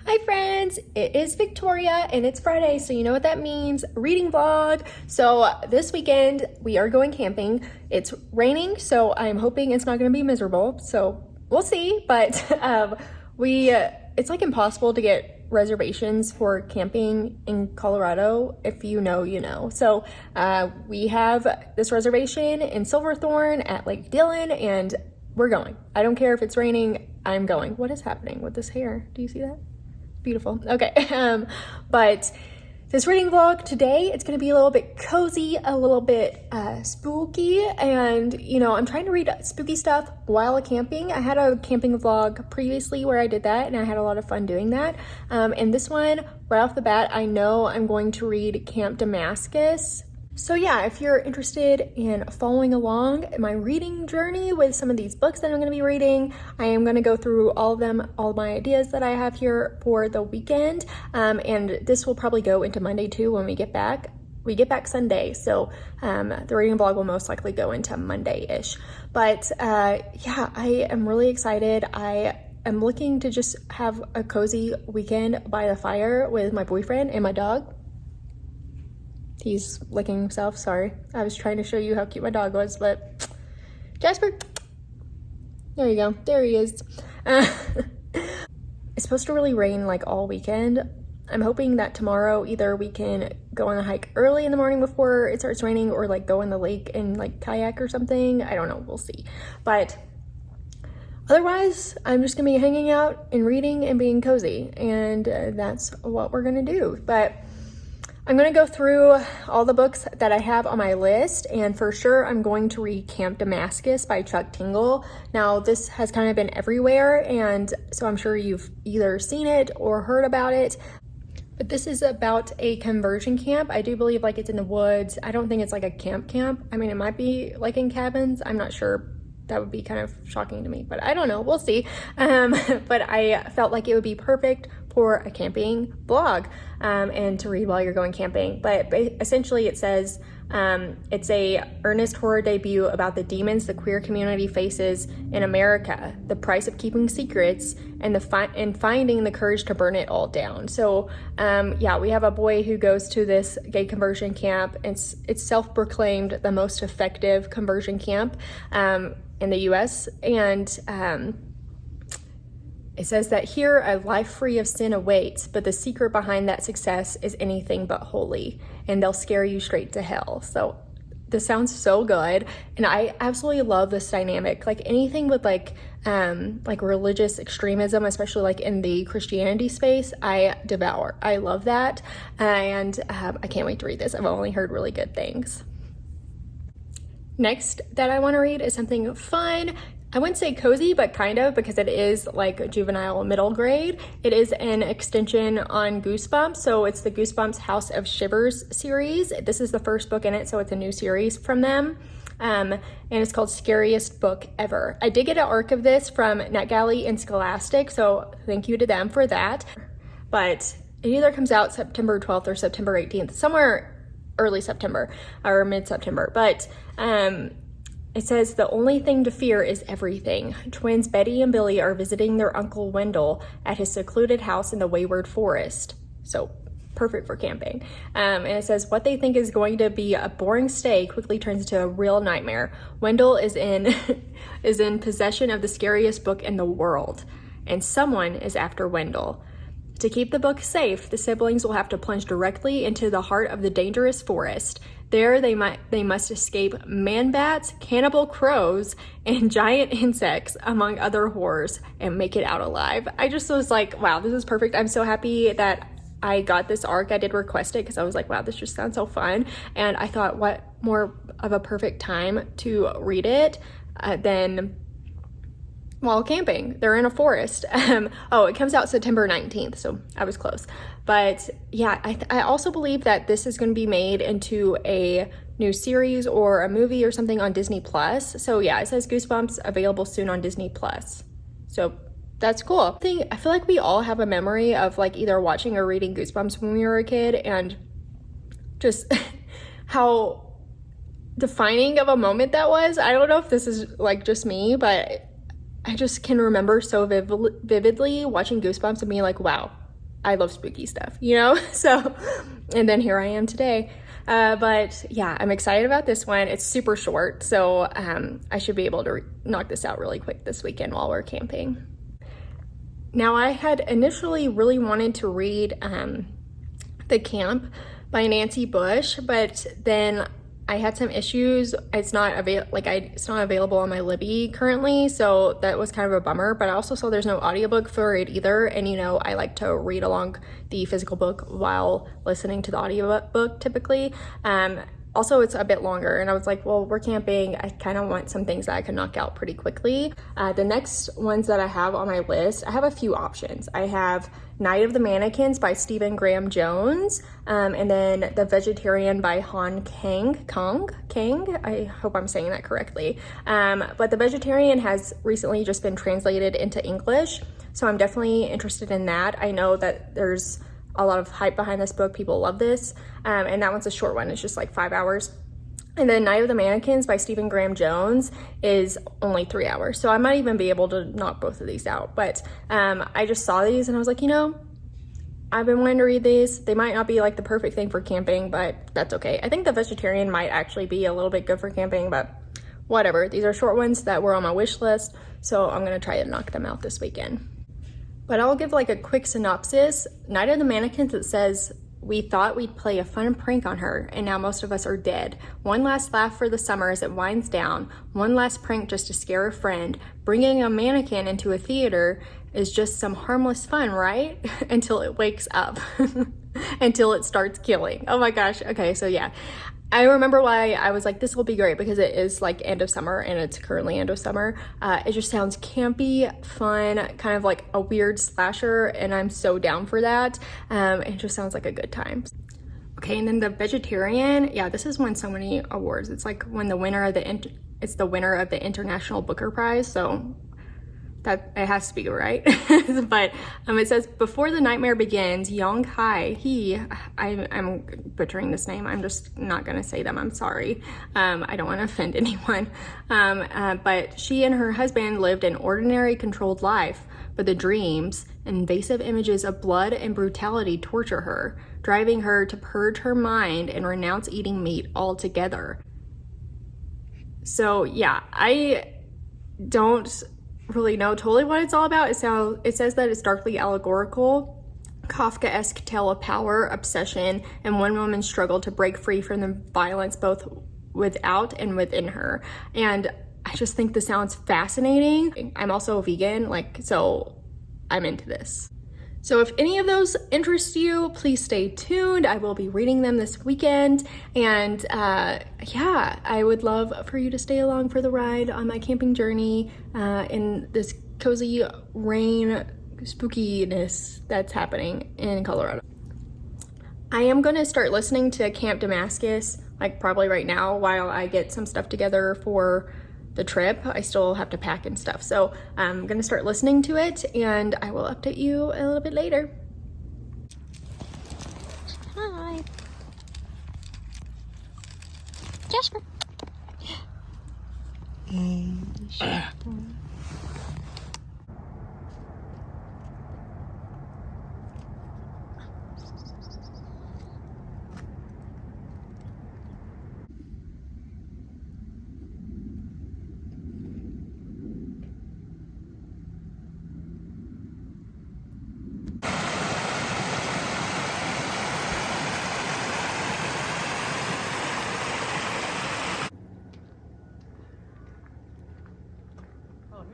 Hi friends, it is Victoria and it's Friday, so you know what that means, reading vlog. So this weekend we are going camping. It's raining, so I'm hoping it's not going to be miserable, so we'll see, but it's like impossible to get reservations for camping in Colorado. If you know, you know. So we have this reservation in Silverthorne at Lake Dillon and we're going. I don't care if it's raining, I'm going. What is happening with this hair? Do you see that? Beautiful. Okay. But this reading vlog today, it's going to be a little bit cozy, a little bit spooky, and you know, I'm trying to read spooky stuff while camping. I had a camping vlog previously where I did that and I had a lot of fun doing that. And this one, right off the bat, I know I'm going to read Camp Damascus. So yeah, if you're interested in following along my reading journey with some of these books that I'm going to be reading, I am going to go through all of them, all of my ideas that I have here for the weekend. And this will probably go into Monday too when we get back. We get back Sunday, so the reading vlog will most likely go into Monday-ish. But yeah, I am really excited. I am looking to just have a cozy weekend by the fire with my boyfriend and my dog. He's licking himself, sorry. I was trying to show you how cute my dog was, but Jasper, there you go, there he is. It's supposed to really rain like all weekend. I'm hoping that tomorrow either we can go on a hike early in the morning before it starts raining or like go in the lake and like kayak or something. I don't know, we'll see. But otherwise, I'm just gonna be hanging out and reading and being cozy, and that's what we're gonna do. But I'm going to go through all the books that I have on my list, and for sure I'm going to read Camp Damascus by Chuck Tingle. Now this has kind of been everywhere, and so I'm sure you've either seen it or heard about it, but this is about a conversion camp. I do believe like it's in the woods. I don't think it's like a camp. I mean, it might be like in cabins. I'm not sure. That would be kind of shocking to me, but I don't know, we'll see. But I felt like it would be perfect for a camping blog and to read while you're going camping. But essentially it says it's a earnest horror debut about the demons the queer community faces in America, the price of keeping secrets, and finding the courage to burn it all down. So yeah, we have a boy who goes to this gay conversion camp. It's self-proclaimed the most effective conversion camp in the US, and it says that here a life free of sin awaits, but the secret behind that success is anything but holy, and they'll scare you straight to hell. So this sounds so good, and I absolutely love this dynamic. Like anything with like religious extremism, especially like in the Christianity space, I devour. I love that, and I can't wait to read this. I've only heard really good things. Next that I want to read is something fun. I wouldn't say cozy, but kind of, because it is like juvenile middle grade. It is an extension on Goosebumps. So it's the Goosebumps House of Shivers series. This is the first book in it, so it's a new series from them. And it's called Scariest Book Ever. I did get an arc of this from NetGalley and Scholastic, so thank you to them for that. But it either comes out September 12th or September 18th, somewhere early September or mid-September. But it says the only thing to fear is everything. Twins Betty and Billy are visiting their uncle Wendell at his secluded house in the Wayward Forest. So perfect for camping. And it says what they think is going to be a boring stay quickly turns into a real nightmare. Wendell is in is in possession of the scariest book in the world, and someone is after Wendell. To keep the book safe, the siblings will have to plunge directly into the heart of the dangerous forest. There they must escape man-bats, cannibal crows, and giant insects, among other horrors, and make it out alive. I just was like, wow, this is perfect. I'm so happy that I got this arc. I did request it because I was like, wow, this just sounds so fun. And I thought, what more of a perfect time to read it than while camping. They're in a forest. Oh, it comes out September 19th, so I was close. But yeah, I also believe that this is going to be made into a new series or a movie or something on Disney Plus. So yeah, it says Goosebumps available soon on Disney Plus. So that's cool. I feel like we all have a memory of like either watching or reading Goosebumps when we were a kid, and just how defining of a moment that was. I don't know if this is like just me, but I just can remember so vividly watching Goosebumps and being like, wow, I love spooky stuff, you know? So, and then here I am today. But yeah, I'm excited about this one. It's super short, so I should be able to knock this out really quick this weekend while we're camping. Now, I had initially really wanted to read The Camp by Nancy Bush, but then I had some issues. It's not available on my Libby currently, so that was kind of a bummer. But I also saw there's no audiobook for it either, and you know, I like to read along the physical book while listening to the audiobook typically. Also, it's a bit longer, and I was like, well, we're camping. I kind of want some things that I can knock out pretty quickly. The next ones that I have on my list, I have a few options. I have Night of the Mannequins by Stephen Graham Jones, and then The Vegetarian by Han Kang. I hope I'm saying that correctly. But The Vegetarian has recently just been translated into English, so I'm definitely interested in that. I know that there's a lot of hype behind this book. People love this. And that one's a short one. It's just like 5 hours. And then Night of the Mannequins by Stephen Graham Jones is only 3 hours. So I might even be able to knock both of these out. But I just saw these and I was like, you know, I've been wanting to read these. They might not be like the perfect thing for camping, but that's okay. I think The Vegetarian might actually be a little bit good for camping, but whatever. These are short ones that were on my wish list. So I'm going to try to knock them out this weekend. But I'll give like a quick synopsis. Night of the Mannequins, it says, we thought we'd play a fun prank on her, and now most of us are dead. One last laugh for the summer as it winds down. One last prank just to scare a friend. Bringing a mannequin into a theater is just some harmless fun, right? Until it wakes up. Until it starts killing. Oh my gosh. Okay, so yeah. I remember why I was like, this will be great, because it is like end of summer, and it's currently end of summer. It just sounds campy, fun, kind of like a weird slasher, and I'm so down for that. It just sounds like a good time. Okay, and then The Vegetarian. Yeah, this has won so many awards. It's like when the winner of it's the winner of the International Booker Prize, so that it has to be right. But it says, before the nightmare begins, Yong Hai, I'm butchering this name, I'm just not gonna say them, I'm sorry. I don't want to offend anyone. But she and her husband lived an ordinary, controlled life, but the dreams, invasive images of blood and brutality torture her, driving her to purge her mind and renounce eating meat altogether. So yeah, I don't really know totally what it's all about. It says that it's darkly allegorical, Kafkaesque tale of power, obsession, and one woman's struggle to break free from the violence both without and within her. And I just think this sounds fascinating. I'm also a vegan, so I'm into this. So if any of those interest you, please stay tuned. I will be reading them this weekend. And yeah, I would love for you to stay along for the ride on my camping journey in this cozy rain spookiness that's happening in Colorado. I am going to start listening to Camp Damascus, like probably right now, while I get some stuff together for the trip. I still have to pack and stuff, so I'm gonna start listening to it, and I will update you a little bit later. Hi, Jasper. Here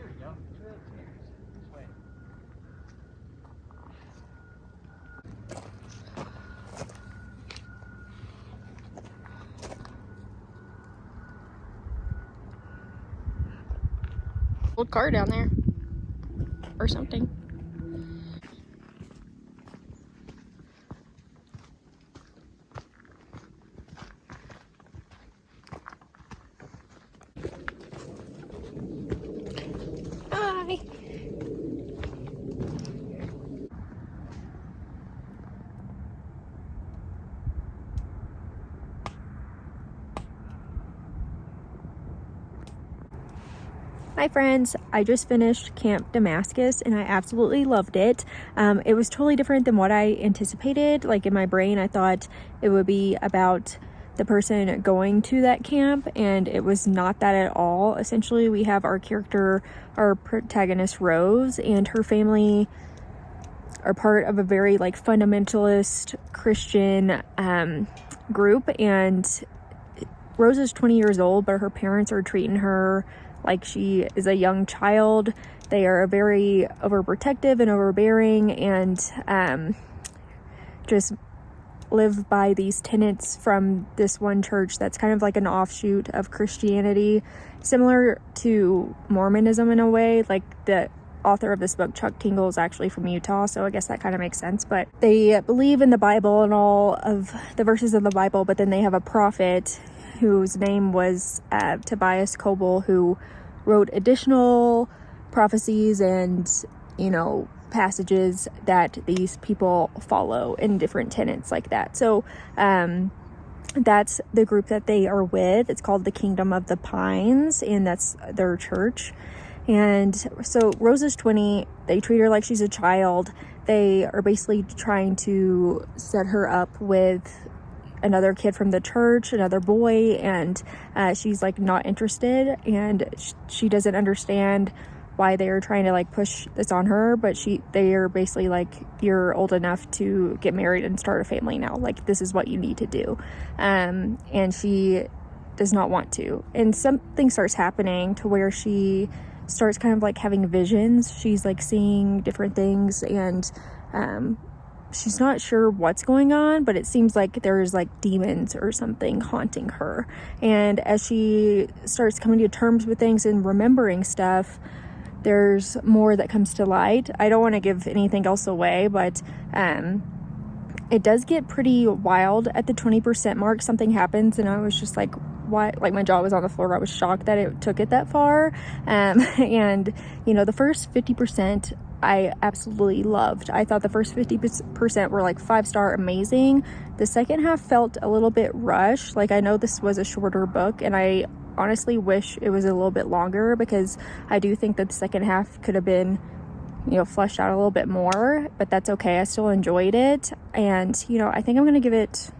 we go. This way. Old car down there, or something. Hi. Hi friends, I just finished Camp Damascus and I absolutely loved it. It was totally different than what I anticipated. Like in my brain, I thought it would be about the person going to that camp, and it was not that at all. Essentially, we have our character, our protagonist Rose, and her family are part of a very like fundamentalist Christian group, and Rose is 20 years old, but her parents are treating her like she is a young child. They are very overprotective and overbearing, and just live by these tenets from this one church that's kind of like an offshoot of Christianity, similar to Mormonism in a way. Like the author of this book, Chuck Tingle, is actually from Utah, so I guess that kind of makes sense. But they believe in the Bible and all of the verses of the Bible, but then they have a prophet whose name was Tobias Coble, who wrote additional prophecies and, passages that these people follow in different tenets like that. So that's the group that they are with. It's called the Kingdom of the Pines, and that's their church. And so Rose is 20. They treat her like she's a child. They are basically trying to set her up with another kid from the church, another boy, and she's like not interested, and she doesn't understand why they are trying to like push this on her, but they are basically like, you're old enough to get married and start a family now, like this is what you need to do, and she does not want to. And something starts happening to where she starts kind of like having visions. She's like seeing different things, and she's not sure what's going on, but it seems like there's like demons or something haunting her. And as she starts coming to terms with things and remembering stuff, there's more that comes to light. I don't want to give anything else away, but it does get pretty wild at the 20% mark. Something happens, and I was just like, what? Like my jaw was on the floor. I was shocked that it took it that far. And the first 50% I absolutely loved. I thought the first 50% were like 5-star amazing. The second half felt a little bit rushed. Like I know this was a shorter book, and I honestly wish it was a little bit longer, because I do think that the second half could have been fleshed out a little bit more, but that's okay. I still enjoyed it. And I think I'm gonna give it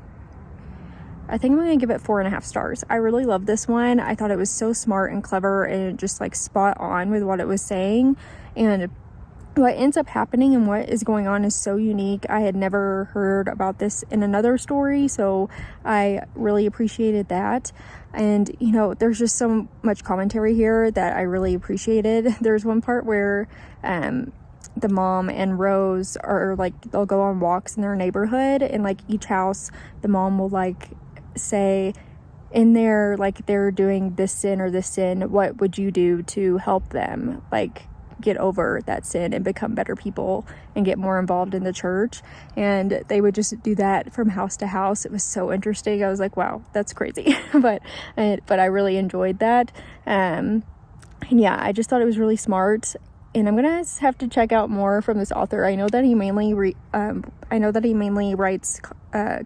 4.5 stars. I really love this one. I thought it was so smart and clever and just like spot on with what it was saying, and what ends up happening and what is going on is so unique. I had never heard about this in another story, so I really appreciated that. And there's just so much commentary here that I really appreciated. There's one part where the mom and Rose are like, they'll go on walks in their neighborhood, and like each house, the mom will like say in there, like, they're doing this sin or this sin, what would you do to help them like get over that sin and become better people and get more involved in the church? And they would just do that from house to house. It was so interesting. I was like, wow, that's crazy. but I really enjoyed that. And yeah, I just thought it was really smart, and I'm gonna have to check out more from this author. I know that he mainly writes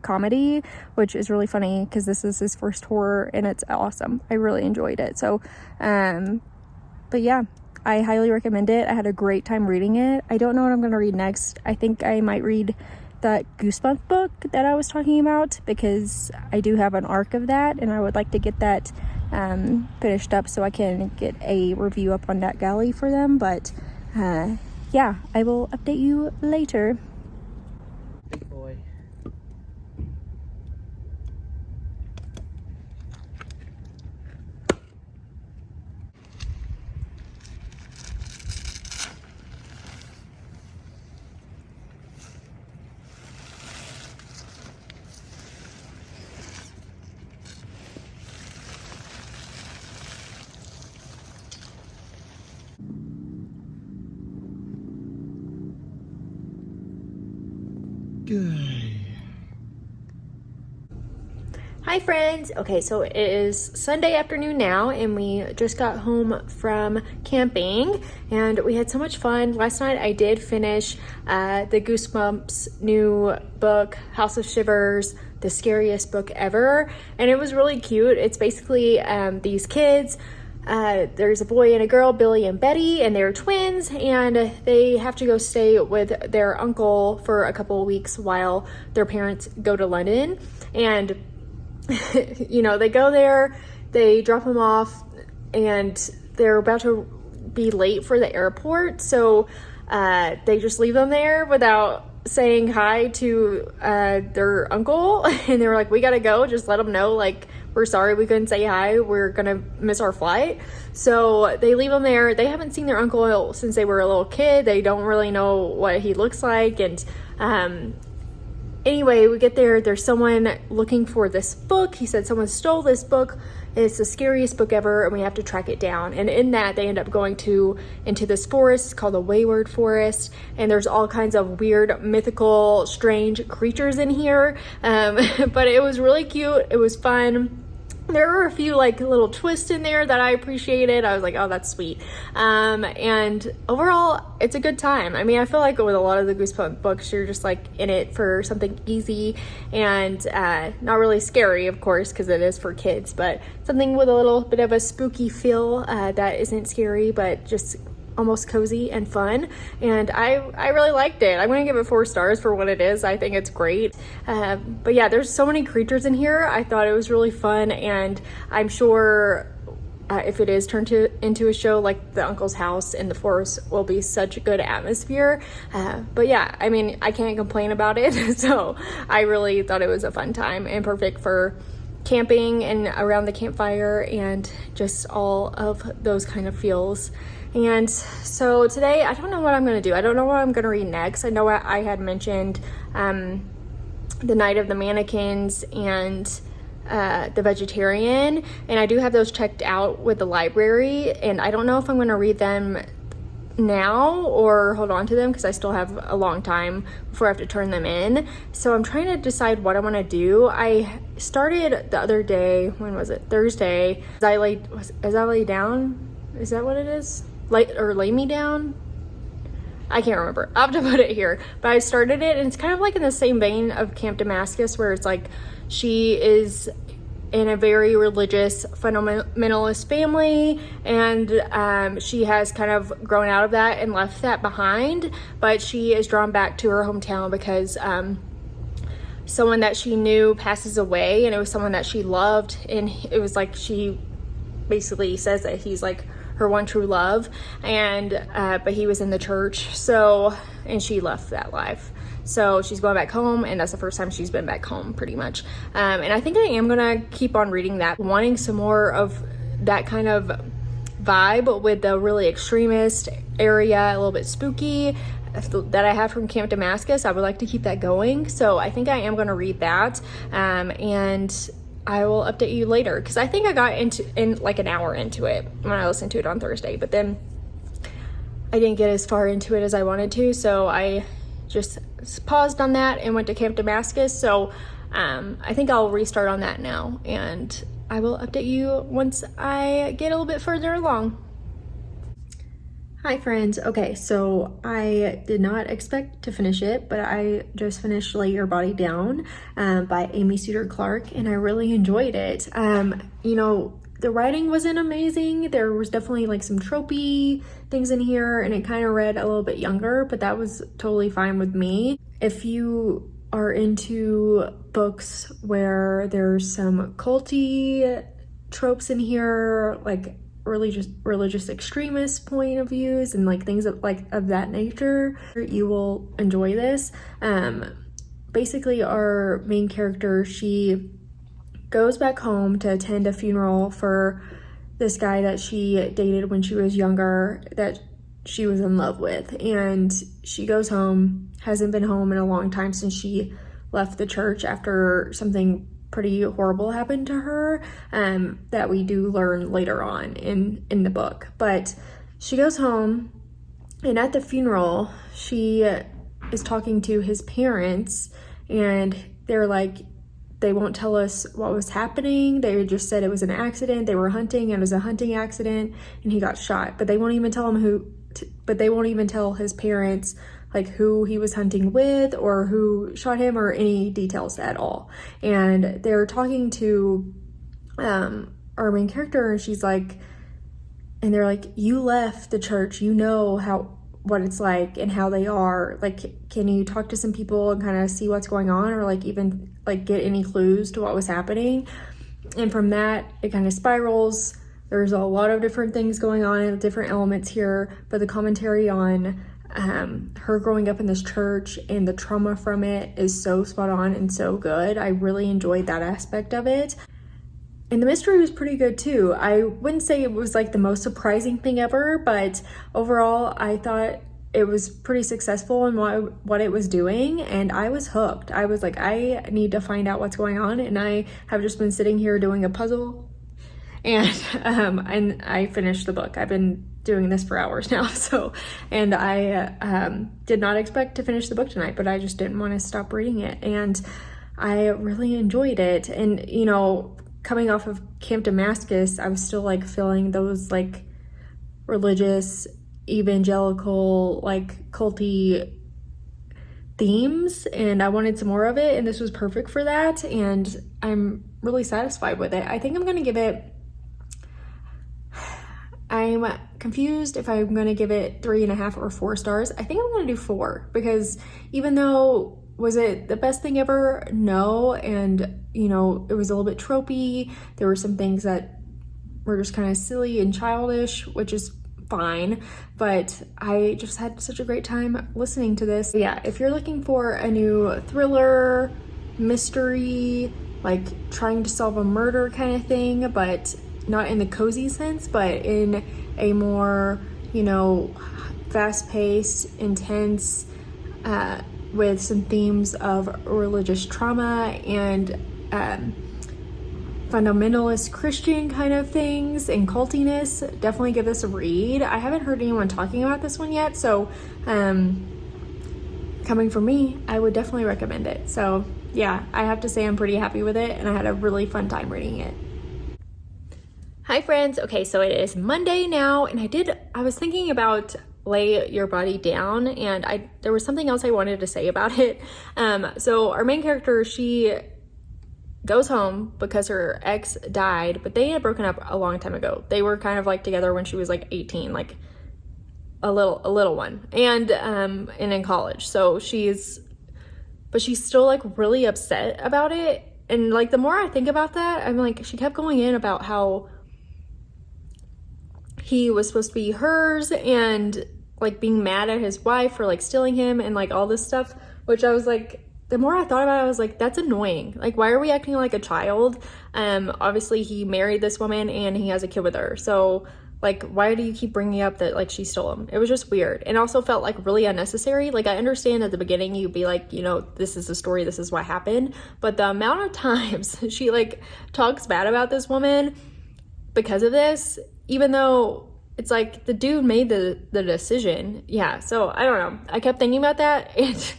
comedy, which is really funny because this is his first horror, and it's awesome. I really enjoyed it. So but yeah, I highly recommend it. I had a great time reading it. I don't know what I'm going to read next. I think I might read that Goosebumps book that I was talking about, because I do have an arc of that, and I would like to get that finished up so I can get a review up on NetGalley for them. But yeah, I will update you later. Big boy. Good. Hi friends. Okay, so it is Sunday afternoon now, and we just got home from camping, and we had so much fun. Last night I did finish the Goosebumps new book, House of Shivers, the scariest book ever, and it was really cute. It's basically these kids there's a boy and a girl, Billy and Betty, and they're twins, and they have to go stay with their uncle for a couple of weeks while their parents go to London. And you know, they go there, they drop them off, and they're about to be late for the airport, so they just leave them there without saying hi to their uncle. And they were like, we gotta go, just let them know, like, we're sorry we couldn't say hi, we're gonna miss our flight. So they leave them there. They haven't seen their uncle since they were a little kid. They don't really know what he looks like. And anyway, we get there, there's someone looking for this book. He said someone stole this book. It's the scariest book ever, and we have to track it down. And in that, they end up going into this forest called the Wayward Forest, and there's all kinds of weird, mythical, strange creatures in here. But it was really cute. It was fun. There were a few like little twists in there that I appreciated. I was like, oh, that's sweet. And overall, it's a good time. I mean, I feel like with a lot of the Goosebumps books, you're just like in it for something easy and not really scary, of course, because it is for kids, but something with a little bit of a spooky feel that isn't scary, but just almost cozy and fun. And I really liked it. I'm gonna give it 4 stars for what it is. I think it's great. But yeah, there's so many creatures in here. I thought it was really fun, and I'm sure if it is turned into a show, like the uncle's house in the forest will be such a good atmosphere. But yeah, I mean, I can't complain about it. So I really thought it was a fun time and perfect for camping and around the campfire and just all of those kind of feels. And so today, I don't know what I'm going to do. I don't know what I'm going to read next. I know I had mentioned The Night of the Mannequins and The Vegetarian, and I do have those checked out with the library, and I don't know if I'm going to read them now or hold on to them because I still have a long time before I have to turn them in. So I'm trying to decide what I want to do. I started the other day, when was it? Thursday. As I lay down? Is that what it is? Lay me down? I can't remember. I'll have to put it here. But I started it, and it's kind of like in the same vein of Camp Damascus, where it's like she is in a very religious fundamentalist family, and she has kind of grown out of that and left that behind, but she is drawn back to her hometown because someone that she knew passes away, and it was someone that she loved, and it was like she basically says that he's like her one true love, and but he was in the church, so, and she left that life. So she's going back home, and that's the first time she's been back home, pretty much. And I think I am gonna keep on reading that, wanting some more of that kind of vibe with the really extremist area, a little bit spooky that I have from Camp Damascus. I would like to keep that going, so I think I am gonna read that, and I will update you later, because I think I got in like an hour into it when I listened to it on Thursday, but then I didn't get as far into it as I wanted to, so I just paused on that and went to Camp Damascus. So I think I'll restart on that now, and I will update you once I get a little bit further along. Hi friends. Okay, so I did not expect to finish it, but I just finished Lay Your Body Down by Amy Suter Clark, and I really enjoyed it. You know, the writing wasn't amazing. There was definitely like some tropey things in here, and it kind of read a little bit younger, but that was totally fine with me. If you are into books where there's some culty tropes in here, like religious extremist point of views and like things of that nature, you will enjoy this. Basically, our main character, she goes back home to attend a funeral for this guy that she dated when she was younger, that she was in love with, and she goes home, hasn't been home in a long time since she left the church after something pretty horrible happened to her, that we do learn later on in the book. But she goes home, and at the funeral she is talking to his parents, and they're like, they won't tell us what was happening. They just said it was an accident. They were hunting, and it was a hunting accident, and he got shot. But they won't even tell him they won't even tell his parents like who he was hunting with or who shot him or any details at all. And they're talking to our main character, and she's like, and they're like, you left the church, you know what it's like and how they are. Like, can you talk to some people and kind of see what's going on, or like even like get any clues to what was happening? And from that, it kind of spirals. There's a lot of different things going on, different elements here, but the commentary on her growing up in this church and the trauma from it is so spot on and so good. I really enjoyed that aspect of it. And the mystery was pretty good too. I wouldn't say it was like the most surprising thing ever, but overall I thought it was pretty successful in what it was doing, and I was hooked. I was like, I need to find out what's going on, and I have just been sitting here doing a puzzle, and I finished the book. I've been doing this for hours now, and I did not expect to finish the book tonight, but I just didn't want to stop reading it, and I really enjoyed it. And you know, coming off of Camp Damascus, I was still like feeling those like religious, evangelical, like culty themes, and I wanted some more of it, and this was perfect for that, and I'm really satisfied with it. I think I'm gonna give it, I'm confused if I'm gonna give it 3.5 or 4 stars. I think I'm gonna do 4, because even though, was it the best thing ever? No. And you know, it was a little bit tropey. There were some things that were just kind of silly and childish, which is fine, but I just had such a great time listening to this. Yeah, if you're looking for a new thriller, mystery, like trying to solve a murder kind of thing, but not in the cozy sense, but in a more, you know, fast-paced, intense, with some themes of religious trauma and fundamentalist Christian kind of things and cultiness, definitely give this a read. I haven't heard anyone talking about this one yet, so coming from me, I would definitely recommend it. So yeah, I have to say I'm pretty happy with it, and I had a really fun time reading it. Hi friends. Okay, so it is Monday now, and I was thinking about Lay Your Body Down, and there was something else I wanted to say about it. So our main character, she goes home because her ex died, but they had broken up a long time ago. They were kind of like together when she was like 18, like a little one, and in college. So she's still like really upset about it. And like the more I think about that, I'm like, she kept going in about how he was supposed to be hers, and like being mad at his wife for like stealing him and like all this stuff, which I was like, the more I thought about it, I was like, that's annoying. Like, why are we acting like a child? Obviously he married this woman and he has a kid with her. So like, why do you keep bringing up that like she stole him? It was just weird, and also felt like really unnecessary. Like, I understand at the beginning you'd be like, you know, this is the story, this is what happened, but the amount of times she like talks bad about this woman because of this, even though it's like the dude made the decision. Yeah, so I don't know. I kept thinking about that, and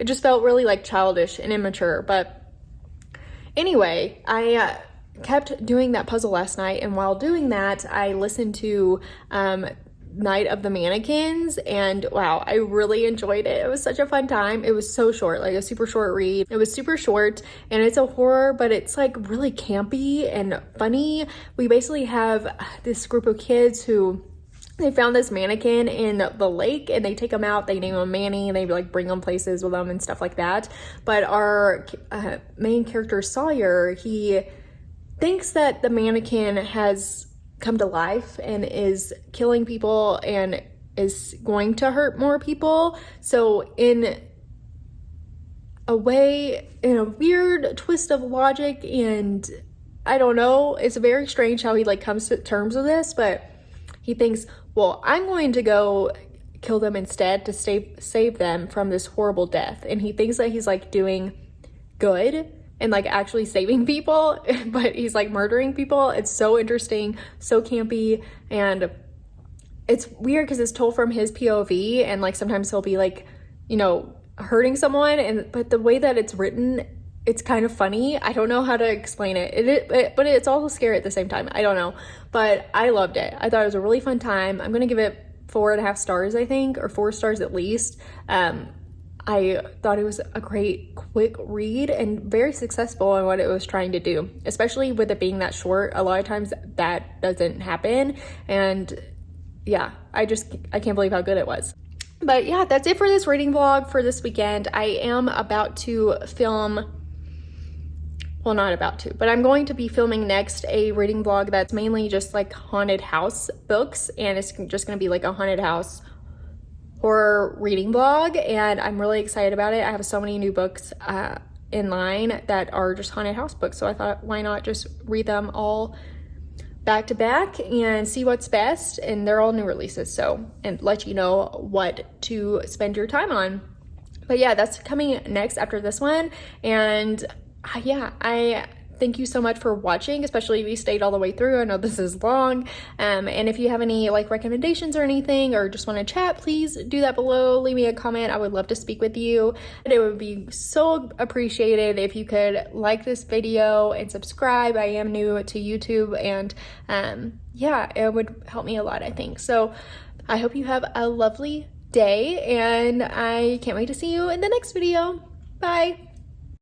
it just felt really like childish and immature. But anyway, I kept doing that puzzle last night, and while doing that, I listened to Night of the Mannequins, and wow, I really enjoyed it. It was such a fun time. It was so short, like a super short read. It was super short, and it's a horror, but it's like really campy and funny. We basically have this group of kids who, they found this mannequin in the lake, and they take him out, they name him Manny, and they like bring him places with them and stuff like that. But our main character Sawyer, he thinks that the mannequin has come to life and is killing people and is going to hurt more people. So in a way, in a weird twist of logic, and I don't know, it's very strange how he like comes to terms with this, but he thinks, well, I'm going to go kill them instead to save them from this horrible death. And he thinks that he's like doing good and like actually saving people, but he's like murdering people. It's so interesting, so campy, and it's weird because it's told from his POV, and like sometimes he'll be like, you know, hurting someone, but the way that it's written, it's kind of funny. I don't know how to explain it. But it's also scary at the same time. I don't know, but I loved it. I thought it was a really fun time. I'm gonna give it 4.5 stars, I think, or 4 stars at least. I thought it was a great quick read and very successful in what it was trying to do, especially with it being that short. A lot of times that doesn't happen, and yeah, I can't believe how good it was. But yeah, that's it for this reading vlog for this weekend. I am about to film, well, not about to, but I'm going to be filming next a reading vlog that's mainly just like haunted house books, and it's just gonna be like a haunted house horror reading vlog, and I'm really excited about it. I have so many new books in line that are just haunted house books, so I thought, why not just read them all back to back and see what's best, and they're all new releases, so, and let you know what to spend your time on. But yeah, that's coming next after this one, and yeah, I thank you so much for watching, especially if you stayed all the way through. I know this is long, and if you have any like recommendations or anything, or just want to chat, please do that below. Leave me a comment. I would love to speak with you, and it would be so appreciated if you could like this video and subscribe. I am new to YouTube, and yeah, it would help me a lot, I think. So I hope you have a lovely day, and I can't wait to see you in the next video. Bye.